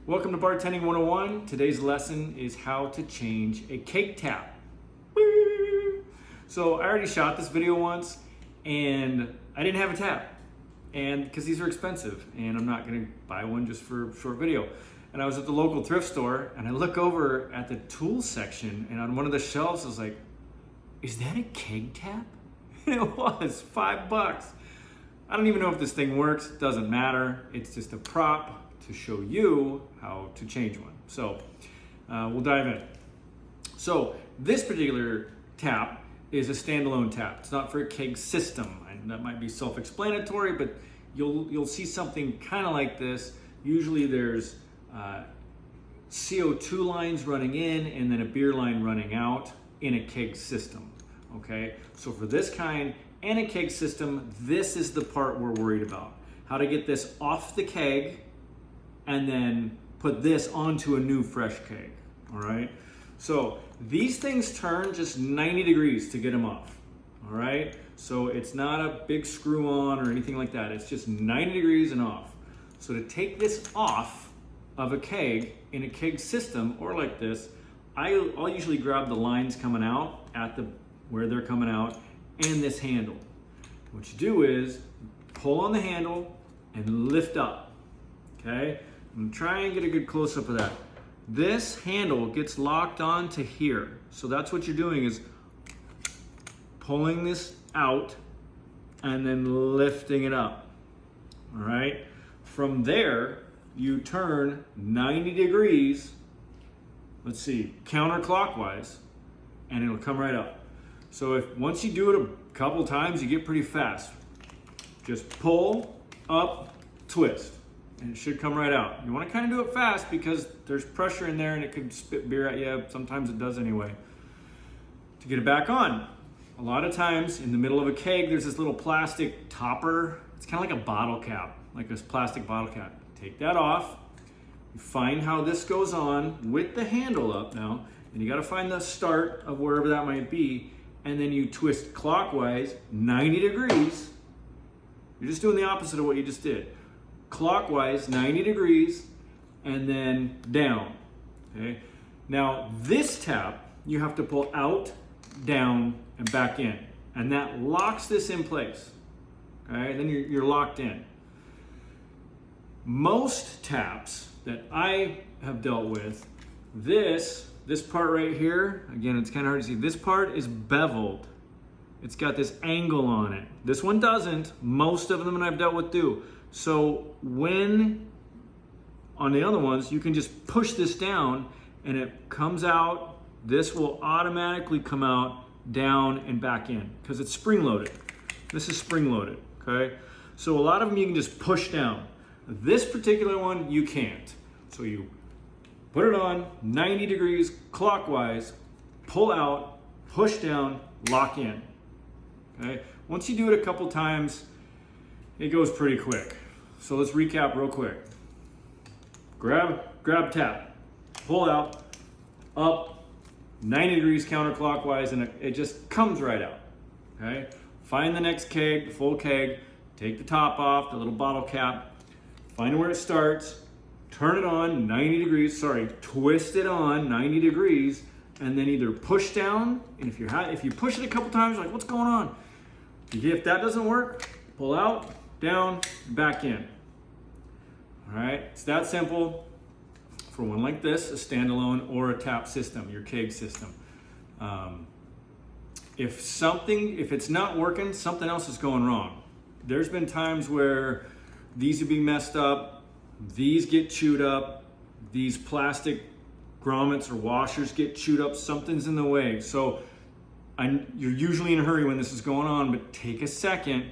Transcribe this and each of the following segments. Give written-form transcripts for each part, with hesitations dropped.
Welcome to Bartending 101. Today's lesson is how to change a cake tap. Woo! So I already shot this video once and I didn't have a tap, and because these are expensive and I'm not gonna buy one just for a short video. And I was at the local thrift store and I look over at the tools section, and on one of the shelves I was like, is that a keg tap? And it was $5. I don't even know if this thing works, doesn't matter. It's just a prop to show you how to change one. So we'll dive in. So this particular tap is a standalone tap. It's not for a keg system. And that might be self-explanatory, but you'll see something kind of like this. Usually there's CO2 lines running in and then a beer line running out in a keg system. Okay, so for this kind and a keg system, this is the part we're worried about. How to get this off the keg and then put this onto a new fresh keg, all right? So these things turn just 90 degrees to get them off, all right? So it's not a big screw on or anything like that. It's just 90 degrees and off. So to take this off of a keg in a keg system or like this, I'll usually grab the lines coming out at where they're coming out and this handle. What you do is pull on the handle and lift up, okay? And try and get a good close-up of that. This handle gets locked on to here. So that's what you're doing, is pulling this out and then lifting it up, all right? From there, you turn 90 degrees, let's see, counterclockwise, and it'll come right up. So once you do it a couple times, you get pretty fast. Just pull, up, twist, and it should come right out. You want to kind of do it fast because there's pressure in there and it could spit beer at you. Sometimes it does anyway. To get it back on, a lot of times in the middle of a keg, there's this little plastic topper. It's kind of like a bottle cap, like this plastic bottle cap. Take that off. You find how this goes on with the handle up now, and you got to find the start of wherever that might be, and then you twist clockwise 90 degrees. You're just doing the opposite of what you just did. Clockwise 90 degrees and then down, okay? Now this tap, you have to pull out, down, and back in, and that locks this in place, okay? Then you're locked in. Most taps that I have dealt with, this part right here, again, it's kind of hard to see. This part is beveled. It's got this angle on it. This one doesn't. Most of them that I've dealt with do. So when, on the other ones, you can just push this down and it comes out. This will automatically come out, down, and back in because it's spring-loaded. This is spring-loaded, okay? So a lot of them you can just push down. This particular one, you can't. So you put it on 90 degrees clockwise, pull out, push down, lock in, okay? Once you do it a couple times, it goes pretty quick. So let's recap real quick. Grab tap, pull out, up, 90 degrees counterclockwise, and it just comes right out, okay? Find the next keg, the full keg, take the top off, the little bottle cap, find where it starts, turn it on 90 degrees, twist it on 90 degrees, and then either push down, and if you push it a couple times, you're like, what's going on? If that doesn't work, pull out, down, back in. All right, it's that simple for one like this, a standalone or a tap system, your keg system. If it's not working, something else is going wrong. There's been times where these would be messed up, these get chewed up, these plastic grommets or washers get chewed up, something's in the way. So you're usually in a hurry when this is going on, but take a second,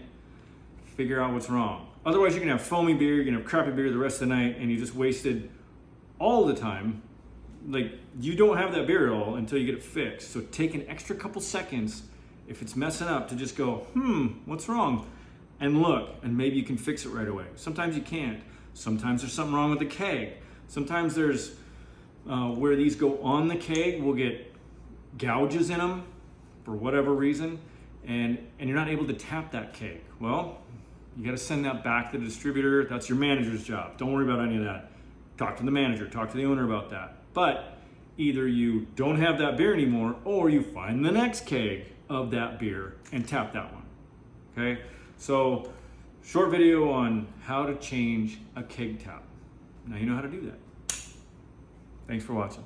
figure out what's wrong. Otherwise you're gonna have foamy beer, you're gonna have crappy beer the rest of the night, and you just wasted all the time. Like, you don't have that beer at all until you get it fixed. So take an extra couple seconds if it's messing up to just go, what's wrong? And look, and maybe you can fix it right away. Sometimes you can't. Sometimes there's something wrong with the keg. Sometimes there's where these go on the keg, we'll get gouges in them for whatever reason, and you're not able to tap that keg. Well, you got to send that back to the distributor. That's your manager's job. Don't worry about any of that. talk to the manager, talk to the owner about that. But either you don't have that beer anymore, or you find the next keg of that beer and tap that one. Okay, so short video on how to change a keg tap. Now you know how to do that. Thanks for watching.